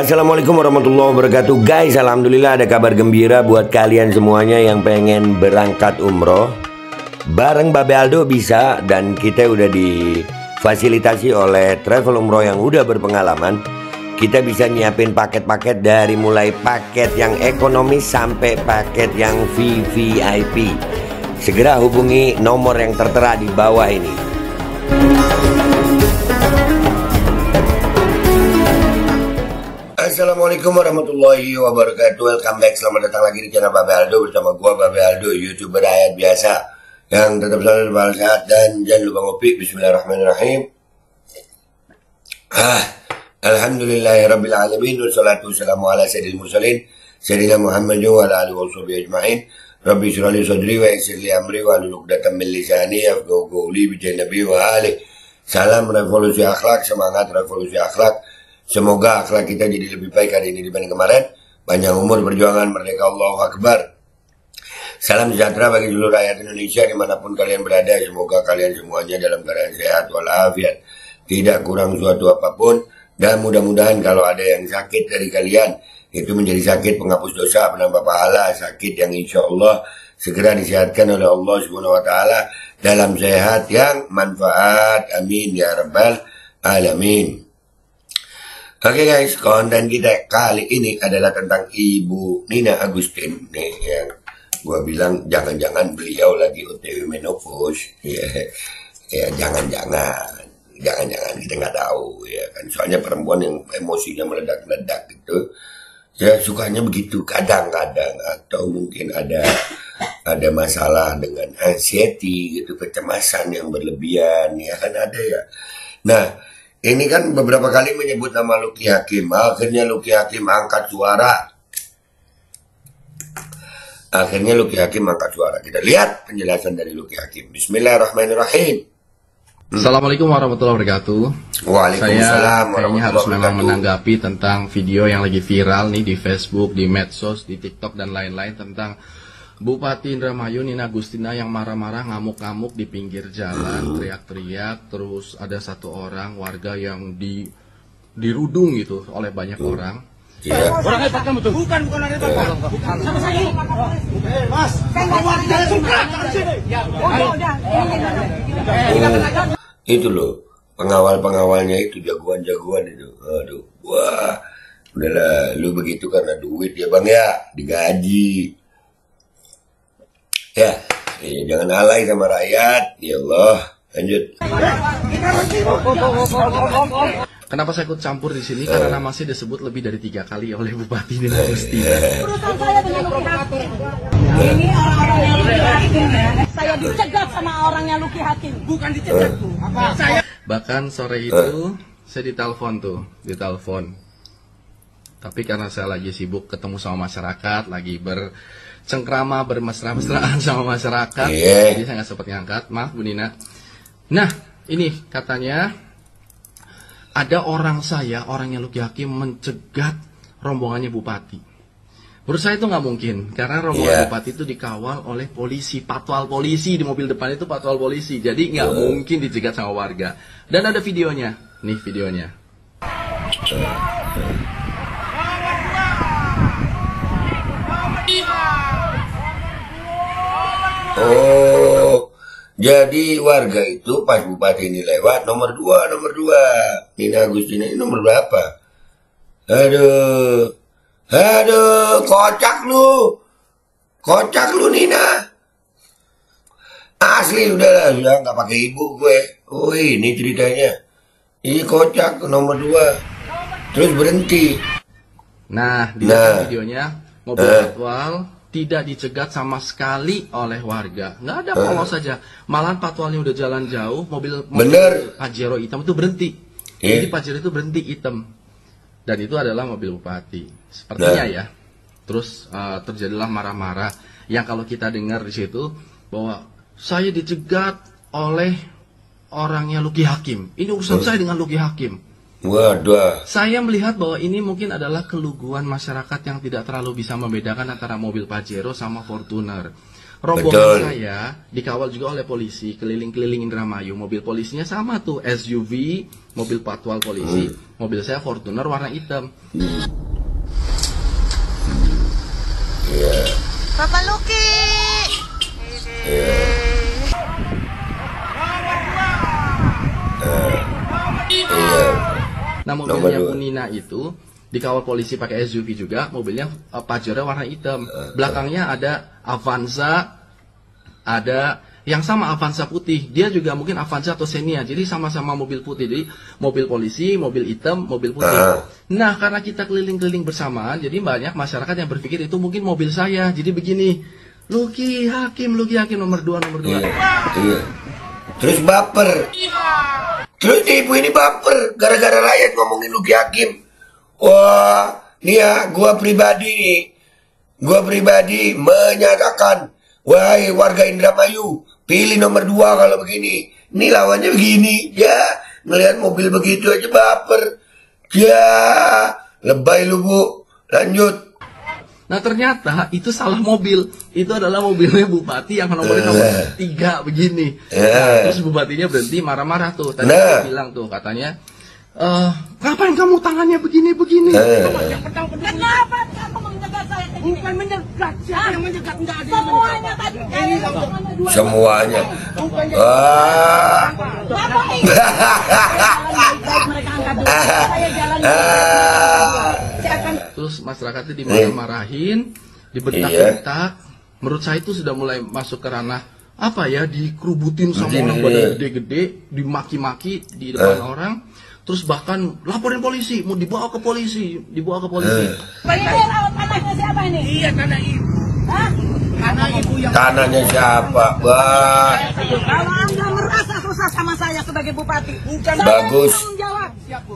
Assalamualaikum warahmatullahi wabarakatuh. Guys, alhamdulillah ada kabar gembira buat kalian semuanya yang pengen berangkat umroh. Bareng Babe Aldo bisa, dan kita udah difasilitasi oleh travel umroh yang udah berpengalaman. Kita bisa nyiapin paket-paket dari mulai paket yang ekonomis sampai paket yang VVIP. Segera hubungi nomor yang tertera di bawah ini. Assalamualaikum warahmatullahi wabarakatuh. Welcome back, selamat datang lagi di channel Babe Aldo bersama gua Babe Aldo, YouTuber rakyat biasa yang tetap selalu bersehat dan jangan lupa ngopi. Bismillahirrahmanirrahim. Alhamdulillahirabbil alamin wassalatu wassalamu ala sayyidil mursalin sayyidina Muhammadin wa ala alihi washabihi ajmain. Rabbi shrah li sadri wa yassir li amri wa hlul 'uqdatam min lisani yafqahu qawli bi nabi wa ali. Salam revolusi akhlak, semangat revolusi akhlak. Semoga akhlak kita jadi lebih baik hari ini dibanding kemarin. Panjang umur, perjuangan, merdeka, Allahu Akbar. Salam sejahtera bagi seluruh rakyat Indonesia dimanapun kalian berada. Semoga kalian semuanya dalam keadaan sehat walafiat, tidak kurang suatu apapun. Dan mudah-mudahan kalau ada yang sakit dari kalian, itu menjadi sakit penghapus dosa, penambah pahala, sakit yang insya Allah segera disehatkan oleh Allah SWT dalam sehat yang manfaat. Amin ya rabbal alamin. Oke guys, konten kita kali ini adalah tentang Ibu Nina Agustin nih, yang gua bilang jangan-jangan beliau lagi OTW menopause. Ya jangan-jangan kita nggak tahu ya kan, soalnya perempuan yang emosinya meledak-ledak gitu ya sukanya begitu kadang-kadang, atau mungkin ada masalah dengan anxiety gitu, kecemasan yang berlebihan ya kan, ada ya. Nah, ini kan beberapa kali menyebut nama Lucky Hakim. Akhirnya Lucky Hakim angkat suara. Kita lihat penjelasan dari Lucky Hakim. Bismillahirrahmanirrahim. Assalamualaikum warahmatullahi wabarakatuh. Waalaikumsalam. Saya kayaknya harus memang menanggapi tentang video yang lagi viral nih di Facebook, di medsos, di TikTok dan lain-lain tentang Bupati Indramayu Nina Agustina yang marah-marah, ngamuk-ngamuk di pinggir jalan, teriak-teriak, terus ada satu orang warga yang dirudung gitu oleh banyak orang. Yeah. Orangnya pakai betul. Bukan orangnya pakai. Bukan. Sama saya. Mas, saya enggak mau di sini. Itu loh, pengawal-pengawalnya itu jagoan-jagoan itu. Aduh, wah. Udahlah, lu begitu karena duit ya Bang ya, digaji. Ya, jangan alay sama rakyat. Ya Allah, lanjut. Kenapa saya ikut campur di sini? Karena nama saya disebut lebih dari 3 kali oleh Bupati Nina Agustina. Urusan saya dengan Lucky Hakim. Ini orang-orang yang Lucky Hakim ya. Saya dicegat sama orangnya Lucky Hakim. Bukan dicegat tuh. Saya Bahkan sore itu saya ditelepon. Tapi karena saya lagi sibuk ketemu sama masyarakat, lagi bercengkrama, bermesra-mesraan sama masyarakat, jadi saya nggak sempat ngangkat. Maaf Bu Nina. Nah, ini katanya ada orangnya Lucky Hakim mencegat rombongannya Bupati. Menurut saya itu nggak mungkin, karena rombongan Bupati itu dikawal oleh polisi, patwal polisi, di mobil depan itu patwal polisi, jadi nggak mungkin dicegat sama warga. Dan ada videonya, nih videonya. Oh, jadi warga itu pas Bupati ini lewat nomor 2 Nina Agustina ini nomor berapa? Aduh, kocak lu Nina. Asli udah nggak pakai ibu gue. Oh ini ceritanya. Ini kocak nomor 2, terus berhenti. Nah, di videonya mobil patwal tidak dicegat sama sekali oleh warga. Nggak ada polos saja. Malahan patwalnya udah jalan jauh, mobil Pajero hitam itu berhenti. Jadi Pajero itu berhenti hitam. Dan itu adalah mobil Bupati. Sepertinya ya. Terus terjadilah marah-marah. Yang kalau kita dengar di situ bahwa saya dicegat oleh orangnya Lucky Hakim. Ini urusan saya dengan Lucky Hakim. Waduh. Saya melihat bahwa ini mungkin adalah keluguan masyarakat yang tidak terlalu bisa membedakan antara mobil Pajero sama Fortuner. Rombongan Betul. saya dikawal juga oleh polisi keliling-keliling Indramayu. Mobil polisinya sama tuh, SUV, mobil patwal polisi. Mobil saya Fortuner warna hitam. Iya. Bapak Luki. Iya. Iya. Nah, Nomor mobilnya dua. Bu Nina itu dikawal polisi pakai SUV juga, mobilnya Pajero warna hitam. Belakangnya ada Avanza, ada yang sama Avanza putih. Dia juga mungkin Avanza atau Xenia. Jadi sama-sama mobil putih. Jadi mobil polisi, mobil hitam, mobil putih. Nah, karena kita keliling-keliling bersamaan, jadi banyak masyarakat yang berpikir itu mungkin mobil saya. Jadi begini, Luki Hakim nomor 2. Iya. Iya. Terus baper. Terus ibu ini baper gara-gara rakyat ngomongin Luki Hakim. Wah, nih ya, gua pribadi menyatakan, wahai warga Indramayu, pilih nomor 2 kalau begini. Ini lawannya begini, ya, ngelihat mobil begitu aja baper. Ya, lebay lu Bu. Lanjut. Nah, ternyata itu salah mobil. Itu adalah mobilnya bupati yang nomornya nomor 3 begini. Nah, terus bupatinya berhenti marah-marah tuh. Tadi dia bilang tuh katanya, ngapain kamu tangannya begini-begini? Kenapa kamu menjegat saya? Bukan menjegat, siapa yang menjegat? Enggak ada. Semuanya tadi. Semuanya. Wah. Bapak ini. Baik-baik mereka angkat dulu. Saya jalan dulu. Saya akan Terus masyarakatnya dimarah-marahin, dibentak-bentak. Menurut saya itu sudah mulai masuk ke ranah apa ya, dikerubutin sama orang badan gede-gede, dimaki-maki di depan orang. Terus bahkan laporin polisi, mau dibawa ke polisi. Ini rawat tanahnya siapa ini? Iya, tanah ibu. Hah? Tanah ibu yang Tanahnya siapa? Wah. kalau Anda merasa susah sama saya sebagai bupati, saya Bagus. tanggung jawab. Siap Bu.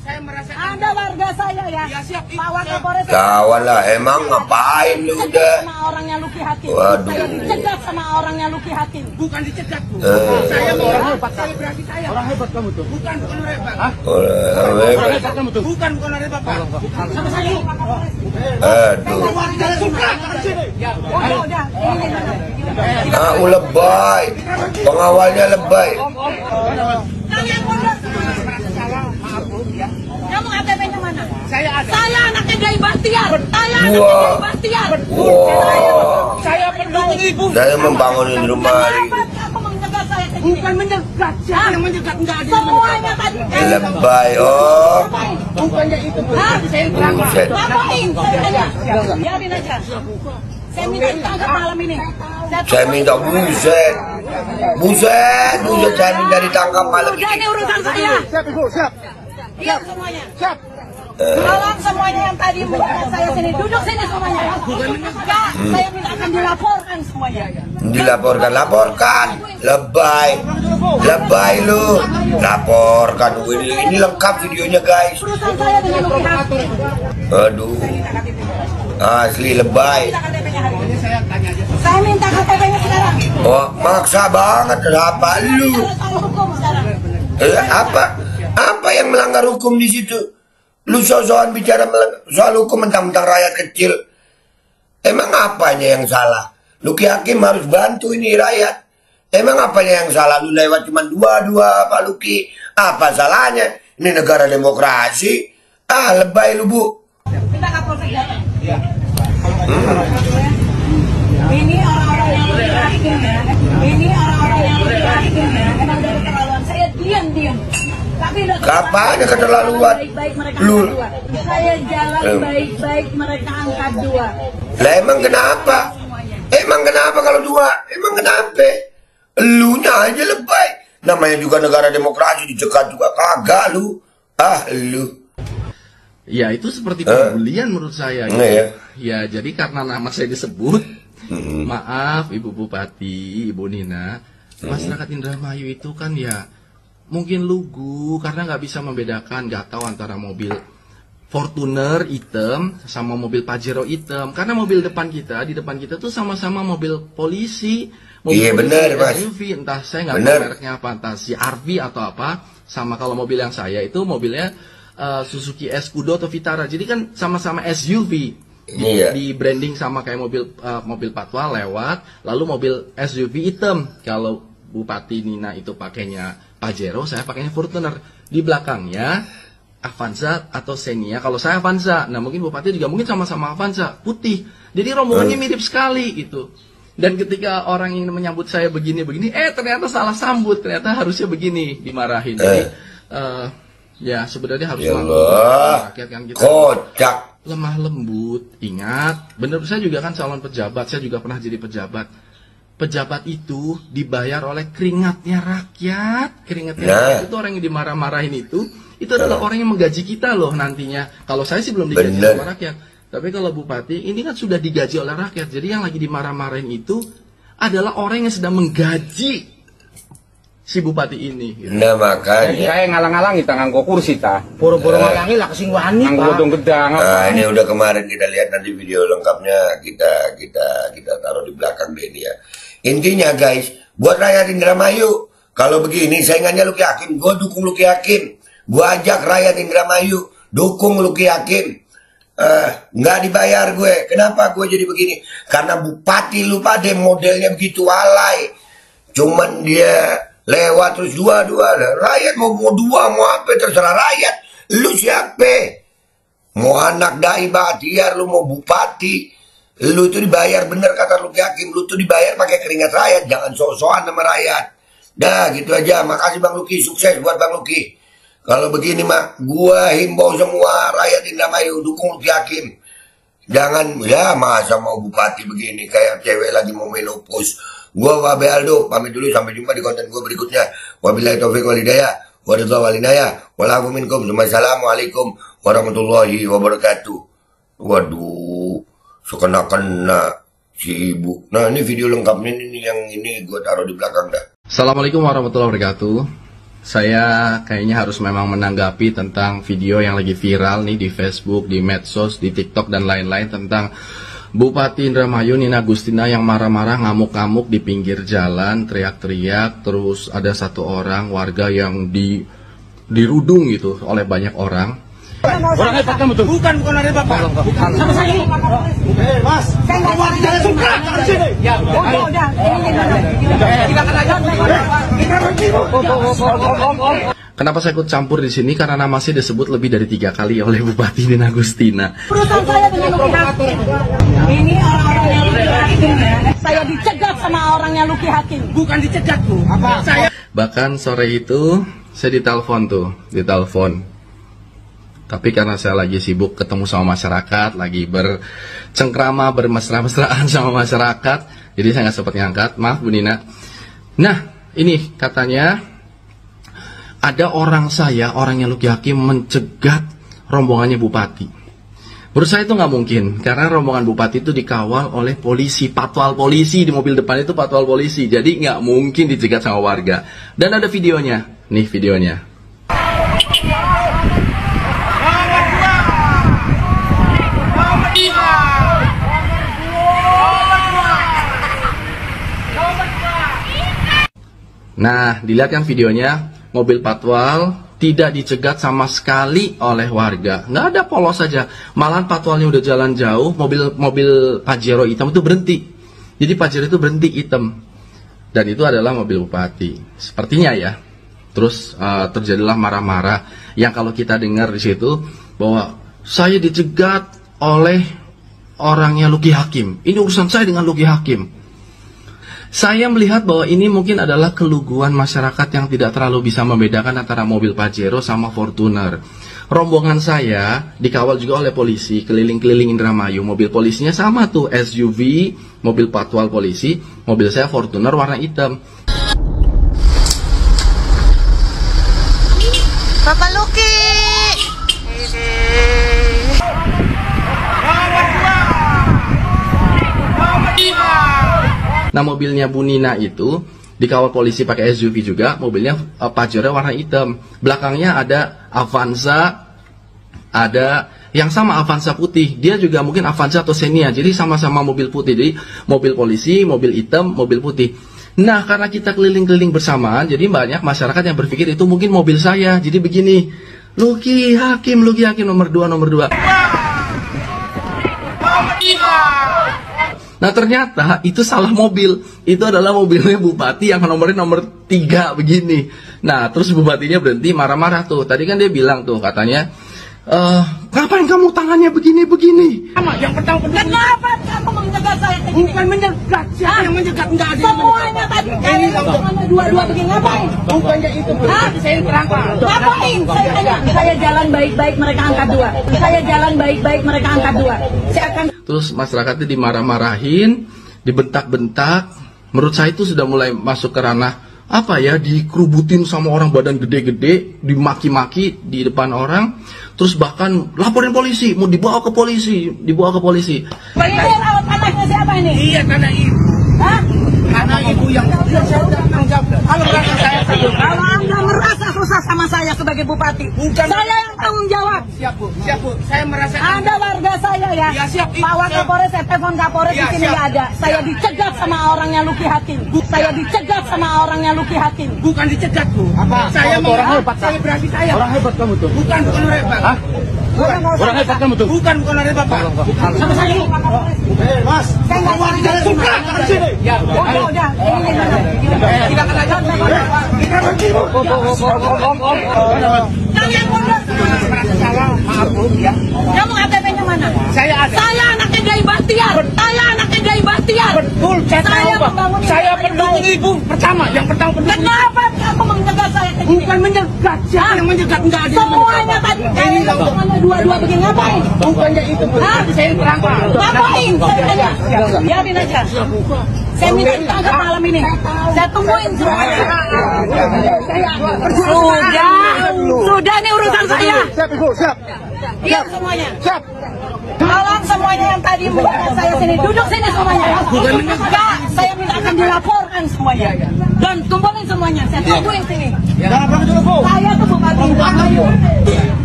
Saya merasa Anda warga saya ya. Ya, siap. Pak Wakapolres. Kawan lah, emang ngapain lu udah? Sama orangnya Luki Hakim. Waduh. Saya dicegat sama orangnya Luki Hakim. bukan dicegat Bu. Eh. Saya orang hebat. Saya berarti saya. Orang hebat kamu tuh. Bukan orang hebat. Orang hebat. kamu tuh. Bukan orang hebat Pak. Sama saya. Aduh. Ya. Udah. Ini. Lebay. Pengawalnya lebay. Kalian mundur. Kamu KTP-nya mana? Saya ada. Saya anaknya Gai Bahtiar. Saya anaknya Wah. Gai Bahtiar. Wah. Saya pendukung ibu. Saya membangun rumah ini. Kenapa kamu menjegat saya? Bukan menjegat. Siapa yang menjegat? Enggak ada. Semuanya tadi. Lebay. Oh. Bukannya itu Bu. Hah? Saya bilang. Buset. Ngapain? Saya tanya. Biarin aja. Saya minta ditangkap malam ini. Saya minta buset. Buset saya minta ditangkap malam Udah, ini ini. urusan saya. Siap Ibu, siap. Diam semuanya. Siap. Tolong semuanya yang tadi menjegat saya sini. Duduk sini semuanya. Enggak, saya minta akan dilaporkan semuanya. Laporkan. Lebay lu. Laporkan. Ini lengkap videonya guys. Urusan saya dengan Luki Hakim. Aduh. Asli lebay. Minta KTP-nya hari ini. Saya minta KTP-nya sekarang. Oh, maksa banget. Apa lu? Soal hukum sekarang. Apa yang melanggar hukum di situ? Lu soal bicara soal hukum mentang-mentang rakyat kecil. Emang apanya yang salah? Luki Hakim harus bantu ini rakyat. Emang apanya yang salah? Lu lewat cuma dua Pak Luki. Apa salahnya? Ini negara demokrasi. Lebay lu Bu. Minta Kapolsek datang. Ini orang-orang yang Luki Hakim ya. Ini orang-orang yang Luki Hakim ya. Emang dari keterlaluan. Saya diam. Tapi udah Kapan keterlaluan? Baik-baik mereka Lu. angkat 2. Saya jalan baik-baik mereka angkat 2. Lah emang kenapa? Emang kenapa kalau 2? Emang kenapa? Elunya aja lebay. Namanya juga negara demokrasi, dicegat juga kagak lu. Lu. Ya, itu seperti pembulian menurut saya. Gitu. Ya. Ya, jadi karena nama saya disebut, maaf Ibu Bupati, Ibu Nina, masyarakat Indramayu itu kan ya mungkin lugu karena nggak bisa membedakan, nggak tahu antara mobil Fortuner hitam sama mobil Pajero hitam. Karena mobil di depan kita tuh sama-sama mobil polisi. Mobil Iya, polisi bener, Mas. SUV, entah saya nggak Bener. tahu mereknya apa, entah si RV atau apa. Sama kalau mobil yang saya itu mobilnya Suzuki Escudo atau Vitara. Jadi kan sama-sama SUV. Iya. Di branding sama kayak mobil patwal lewat, lalu mobil SUV hitam. Kalau Bupati Nina itu pakainya Pajero, saya pakainya Fortuner. Di belakangnya Avanza atau Xenia. Kalau saya Avanza, nah mungkin Bupati juga mungkin sama-sama Avanza putih. Jadi rombongannya mirip sekali gitu. Dan ketika orang yang menyambut saya begini-begini, ternyata salah sambut, ternyata harusnya begini, dimarahin. Jadi ya sebenarnya harus rakyat kan kita. Kocak. Lemah lembut, ingat, bener, saya juga kan calon pejabat, saya juga pernah jadi pejabat. Pejabat itu dibayar oleh keringatnya rakyat. Rakyat itu orang yang dimarah-marahin itu adalah orang yang menggaji kita loh nantinya. Kalau saya sih belum digaji sama rakyat. Tapi kalau Bupati, ini kan sudah digaji oleh rakyat. Jadi yang lagi dimarah-marahin itu adalah orang yang sedang menggaji si Bupati ini. Gitu. Nah makanya kayak ngalang-alang kita nganggo kursi ta. Pura-pura ngalangi lah kesing wani. Nganggo godong gedang. Nah, ini udah kemarin kita lihat, nanti video lengkapnya kita taruh di belakang deh ini ya. Intinya guys, buat rakyat Indramayu, kalau begini saingannya Luki Hakim, gue dukung Luki Hakim. Gue ajak rakyat Indramayu dukung Luki Hakim. Nggak dibayar gue. Kenapa gue jadi begini? Karena Bupati lu pada modelnya begitu alay. Cuman dia lewat terus dua. Rakyat mau dua, mau apa terserah rakyat. Lu siapa? Mau anak dai Bahtiar, lu mau bupati. Lu itu dibayar, bener kata Luki Hakim. Lu tuh dibayar pakai keringat rakyat. Jangan sok-sokan sama rakyat. Dah gitu aja. Makasih Bang Luki. Sukses buat Bang Luki. Kalau begini mah, gua himbau semua rakyat Indramayu dukung Luki Hakim. Jangan, ya masa mau bupati begini kayak cewek lagi mau menopause. Gua Wabe Aldo, pamit dulu, sampai jumpa di konten gua berikutnya. Wabillahi taufiq wal hidayah, waridha wal inayah, walafu minkum. Assalamualaikum warahmatullahi wabarakatuh. Waduh, sekena-kena si ibu. Nah ini video lengkapnya ini yang ini gua taruh di belakang dah. Assalamualaikum warahmatullahi wabarakatuh. Saya kayaknya harus memang menanggapi tentang video yang lagi viral nih di Facebook, di medsos, di TikTok dan lain-lain tentang Bupati Indramayu Nina Agustina yang marah-marah, ngamuk-ngamuk di pinggir jalan, teriak-teriak, terus ada satu orang warga yang dirudung gitu oleh banyak orang. Orang hebat kamu tuh. Bukan orang hebat Pak. Bukan. Sama saya. Mas, Saya nggak mau jangan suka di sini. Ya, udah. Silakan aja. Kenapa saya ikut campur di sini? Karena nama saya disebut lebih dari 3 kali oleh Bupati Nina Agustina. Urusan saya dengan Luki Hakim. Ini orang-orangnya Luki Hakim ya. Saya dicegat sama orangnya Luki Hakim. Bukan dicegat Bu. Apa? Saya Bahkan sore itu saya ditelepon. Tapi karena saya lagi sibuk ketemu sama masyarakat, lagi bercengkrama, bermesra-mesraan sama masyarakat, jadi saya nggak sempat ngangkat. Maaf Bu Nina. Nah, ini katanya ada orang yang Luki Hakim mencegat rombongannya Bupati. Menurut saya itu nggak mungkin, karena rombongan Bupati itu dikawal oleh polisi, patwal polisi, di mobil depan itu patwal polisi, jadi nggak mungkin dicegat sama warga. Dan ada videonya, nih videonya. Nah, dilihat kan videonya, mobil patwal tidak dicegat sama sekali oleh warga. Nggak ada polos saja. Malahan patwalnya udah jalan jauh, mobil Pajero hitam itu berhenti. Jadi Pajero itu berhenti hitam. Dan itu adalah mobil Bupati. Sepertinya ya. Terus terjadilah marah-marah. Yang kalau kita dengar di situ bahwa saya dicegat oleh orangnya Luki Hakim. Ini urusan saya dengan Luki Hakim. Saya melihat bahwa ini mungkin adalah keluguan masyarakat yang tidak terlalu bisa membedakan antara mobil Pajero sama Fortuner. Rombongan saya dikawal juga oleh polisi keliling-keliling Indramayu. Mobil polisinya sama tuh, SUV, mobil patwal polisi. Mobil saya Fortuner warna hitam. Bapak Luki. Nah, mobilnya Bu Nina itu dikawal polisi pakai SUV juga, mobilnya Pajero warna hitam. Belakangnya ada Avanza, ada yang sama Avanza putih. Dia juga mungkin Avanza atau Xenia, jadi sama-sama mobil putih. Jadi mobil polisi, mobil hitam, mobil putih. Nah, karena kita keliling-keliling bersamaan, jadi banyak masyarakat yang berpikir itu mungkin mobil saya. Jadi begini, Luki Hakim nomor 2. Nah ternyata itu salah mobil. Itu adalah mobilnya bupati yang nomornya nomor 3 begini. Nah terus bupatinya berhenti marah-marah tuh. Tadi kan dia bilang tuh katanya, ngapain kamu tangannya begini-begini? Yang pertama, kenapa kamu menjegat saya? Bukan menjegat, siapa yang menjegat? Enggak ada. Semuanya tadi kalian tangannya dua-dua begini, ngapain? Bukannya itu, saya terangkan. Ngapain? Saya tanya, saya jalan baik-baik, mereka angkat 2. Saya jalan baik-baik, mereka angkat 2. Saya akan. Terus masyarakatnya dimarah-marahin, dibentak-bentak. Menurut saya itu sudah mulai masuk ke ranah apa ya, dikerubutin sama orang badan gede-gede, dimaki-maki di depan orang, terus bahkan laporin polisi, mau dibawa ke polisi. Ini rawat anaknya siapa ini? Iya, karena ibu. Hah? Karena ibu yang tanggung jawab. Kalau merasa saya tanggung jawab. Kalau Anda merasa susah sama saya sebagai bupati, Bukan. saya yang tanggung jawab. Siap bu. Saya merasa. Anda warga saya ya. Ya, siap. Pak Wakapolres, saya telepon Kapolres Ya, di sini siap. nggak ada. Saya dicegat sama orangnya Luki Hakim. Saya dicegat sama orangnya Luki Hakim. Bukan dicegat bu. Apa? Saya Kamu orang hebat, saya berarti saya. Orang hebat kamu tuh. Bukan orang hebat. Hah? Orang hebat kamu tuh. Bukan orang hebat pak. Sama saya. Mas, Saya nggak mau Tidak suka di sini. ya, Udah. Ini Silakan aja. kalian mundur. Salah, maaf bu ya. Kamu KTP-nya mana? Saya ada. Saya anaknya Gai Bahtiar. Saya anaknya Gai Bahtiar. Betul, saya tahu Saya pak. membangun Saya ini pendukung baik. ibu pertama, yang pertama pendukung. Kenapa kamu menjegat saya? Bukan menjegat, siapa yang menjegat? Enggak ada. Semuanya tadi kalian tangannya dua-dua begini, ngapain? Bukannya itu bu. Hah? Saya terangkan. Ngapain? Saya tanya. Biarin aja. Saya minta ditangkap malam ini. Saya tungguin semuanya. Sudah ini urusan saya. siap ibu, siap. Diam semuanya. Siap. Tolong semuanya yang tadi membuat saya sini, duduk sini semuanya. Enggak, saya minta akan dilaporkan semuanya. Dan kumpulin semuanya, saya tungguin sini. Jangan pergi dulu, Bu. Saya tuh bupati Indramayu.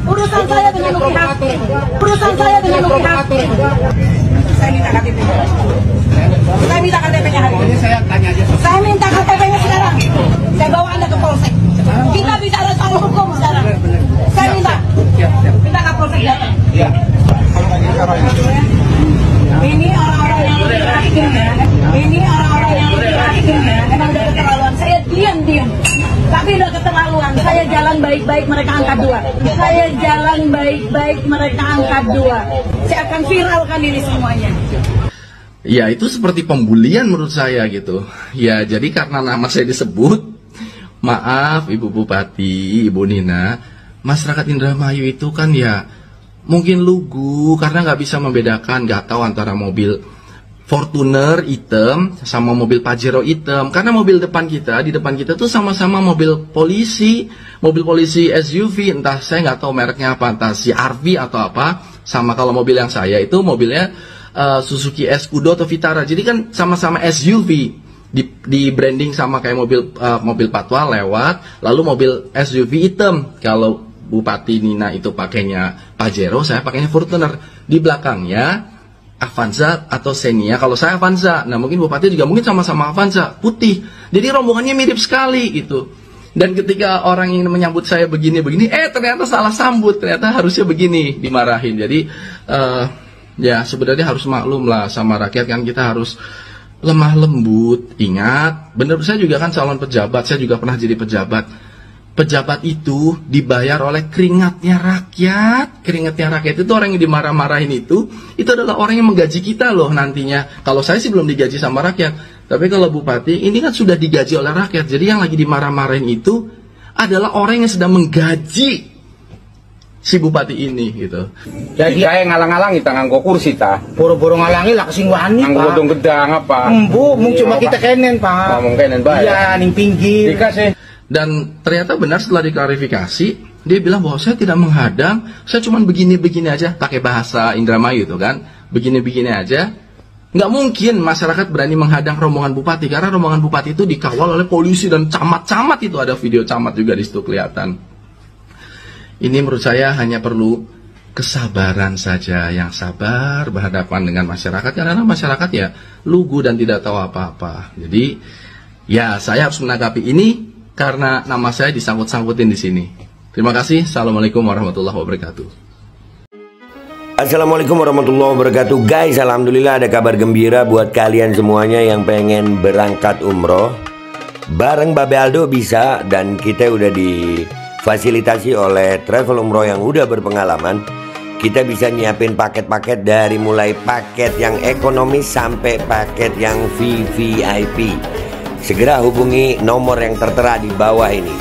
Urusan saya dengan Luki Hakim. Urusan saya dengan Luki Hakim. Saya minta KTP. Saya minta KTP-nya hari ini. Saya tanya aja. Saya minta KTP-nya sekarang. Saya bawa Anda ke Polsek. Kita bicara soal hukum sekarang. Saya minta. Minta ke Polsek datang. Iya. Ini orang-orang yang Luki Hakim ya. Ini orang-orang yang Luki Hakim ya. Emang udah keterlaluan. Saya diam. Tapi udah keterlaluan. Saya jalan baik-baik, mereka angkat 2. Saya jalan baik-baik, mereka angkat 2. Saya akan viralkan ini semuanya. Ya itu seperti pembulian menurut saya gitu. Ya jadi karena nama saya disebut, maaf Ibu Bupati, Ibu Nina, masyarakat Indramayu itu kan ya mungkin lugu karena nggak bisa membedakan, nggak tahu antara mobil Fortuner hitam sama mobil Pajero hitam. Karena mobil depan kita, di depan kita tuh sama-sama mobil polisi SUV, entah saya nggak tahu mereknya apa, entah CR-V atau apa. Sama kalau mobil yang saya itu mobilnya Suzuki Escudo atau Vitara. Jadi kan sama-sama SUV, di branding sama kayak mobil Patwa lewat, lalu mobil SUV hitam. Kalau Bupati Nina itu pakainya Pajero, saya pakainya Fortuner. Di belakangnya Avanza atau Xenia. Kalau saya Avanza, nah mungkin Bupati juga mungkin sama-sama Avanza putih. Jadi rombongannya mirip sekali gitu. Dan ketika orang yang menyambut saya begini-begini, ternyata salah sambut, ternyata harusnya begini, dimarahin. Jadi ya sebenarnya harus maklum lah sama rakyat kan, kita harus lemah lembut. Ingat, bener, saya juga kan calon pejabat, saya juga pernah jadi pejabat. Pejabat itu dibayar oleh keringatnya rakyat. Keringatnya rakyat itu orang yang dimarah-marahin itu adalah orang yang menggaji kita loh nantinya. Kalau saya sih belum digaji sama rakyat, tapi kalau bupati ini kan sudah digaji oleh rakyat. Jadi yang lagi dimarah-marahin itu adalah orang yang sedang menggaji si bupati ini gitu. Jadi saya ngalang-alangi tangan gua kursi ta. Boro-boro ngalangi lah kesing wani, Nganggo Pak. godong gedang apa? Embu, mung cuma kita kenen, Pak. Ngomong kenen bae. Iya, ning pinggir. Dikasih. Dan ternyata benar setelah diklarifikasi, dia bilang bahwa saya tidak menghadang, saya cuma begini-begini aja, pakai bahasa Indramayu itu kan, begini-begini aja. Nggak mungkin masyarakat berani menghadang rombongan bupati, karena rombongan bupati itu dikawal oleh polisi dan camat-camat itu, ada video camat juga di situ kelihatan. Ini menurut saya hanya perlu kesabaran saja, yang sabar berhadapan dengan masyarakat, karena masyarakat ya lugu dan tidak tahu apa-apa. Jadi ya saya harus menanggapi ini karena nama saya disangkut-sangkutin di sini. Terima kasih. Assalamualaikum warahmatullahi wabarakatuh. Assalamualaikum warahmatullahi wabarakatuh. Guys, alhamdulillah ada kabar gembira buat kalian semuanya yang pengen berangkat umroh. Bareng Babe Aldo bisa, dan kita udah difasilitasi oleh travel umroh yang udah berpengalaman. Kita bisa nyiapin paket-paket dari mulai paket yang ekonomis sampai paket yang VVIP. Segera hubungi nomor yang tertera di bawah ini.